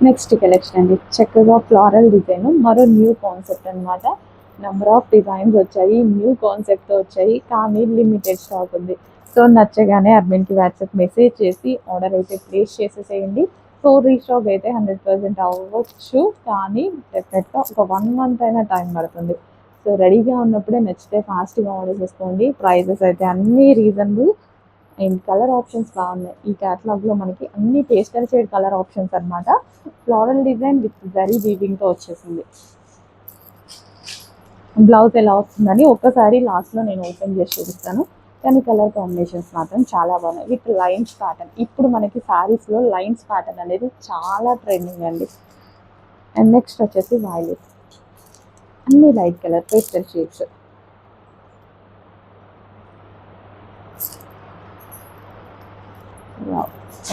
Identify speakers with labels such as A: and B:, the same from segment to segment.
A: Next collection అండి, చక్కగా floral design, మరో న్యూ కాన్సెప్ట్ అనమాట. నెంబర్ ఆఫ్ డిజైన్స్ వచ్చాయి, న్యూ కాన్సెప్ట్తో వచ్చాయి, కానీ లిమిటెడ్ స్టాక్ ఉంది. సో నచ్చగానే అడ్మిన్కి వాట్సాప్ మెసేజ్ చేసి ఆర్డర్ అయితే ప్లేస్ చేసేసేయండి. సో రీస్టాక్ అయితే 100% అవ్వచ్చు, కానీ డెఫినెట్గా ఒక 1 మంత్ అయినా టైం పడుతుంది. సో రెడీగా ఉన్నప్పుడే నచ్చితే ఫాస్ట్గా ఆర్డర్ చేసుకోండి. ప్రైజెస్ అయితే అన్నీ రీజనబుల్ అండ్ కలర్ ఆప్షన్స్ బాగున్నాయి. ఈ క్యాటలాగ్లో మనకి అన్ని పేస్టల్ షేడ్ కలర్ ఆప్షన్స్ అనమాట. ఫ్లోరల్ డిజైన్ విత్ జరీ వీవింగ్తో వచ్చేసింది. బ్లౌజ్ ఎలా వస్తుందని ఒక్కసారి లాస్ట్లో నేను ఓపెన్ చేసి చూపిస్తాను, కానీ కలర్ కాంబినేషన్స్ మాత్రం చాలా బాగున్నాయి విత్ లైన్స్ ప్యాటర్న్. ఇప్పుడు మనకి శారీస్లో లైన్స్ ప్యాటర్న్ అనేది చాలా ట్రెండింగ్ అండి. అండ్ నెక్స్ట్ వచ్చేసి వైలెట్, అన్ని లైట్ కలర్ పేస్టల్ షేడ్స్.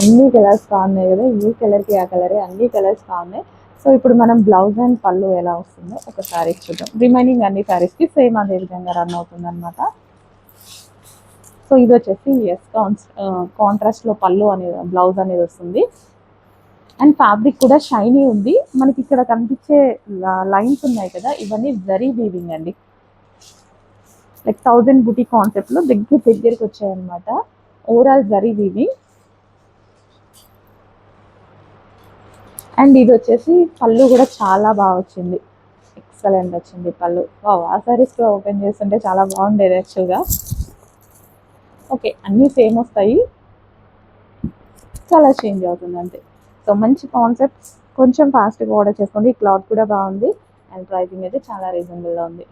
A: అన్ని కలర్స్ బాగున్నాయి కదా, ఈ కలర్కి ఆ కలరే, అన్ని కలర్స్ బాగున్నాయి. సో ఇప్పుడు మనం బ్లౌజ్ అండ్ పళ్ళు ఎలా వస్తుందో ఒకసారి చూద్దాం. రిమైనింగ్ అన్ని శారీస్కి సేమ్ అదే విధంగా రన్ అవుతుంది అనమాట. సో ఇది వచ్చేసి కాంట్రాస్ట్లో పళ్ళు అనేది, బ్లౌజ్ అనేది వస్తుంది. అండ్ ఫ్యాబ్రిక్ కూడా షైనీ ఉంది. మనకి ఇక్కడ కనిపించే లైన్స్ ఉన్నాయి కదా, ఇవన్నీ జరీ వీవింగ్ అండి. లైక్ 1000 బుటీ కాన్సెప్ట్లో దగ్గరికి వచ్చాయన్నమాట. Overall zari weaving. అండ్ ఇది వచ్చేసి పళ్ళు కూడా చాలా బాగా వచ్చింది, ఎక్సలెంట్ వచ్చింది పళ్ళు. ఆ సారీస్ ఓపెన్ చేస్తుంటే చాలా బాగుండేది యాక్చువల్గా. ఓకే, అన్నీ సేమ్ వస్తాయి, కలర్ చేంజ్ అవుతుంది అంతే. సో మంచి కాన్సెప్ట్, కొంచెం ఫాస్ట్గా ఆర్డర్ చేసుకోండి. క్లాత్ కూడా బాగుంది అండ్ ప్రైసింగ్ అయితే చాలా రీజనబుల్గా ఉంది.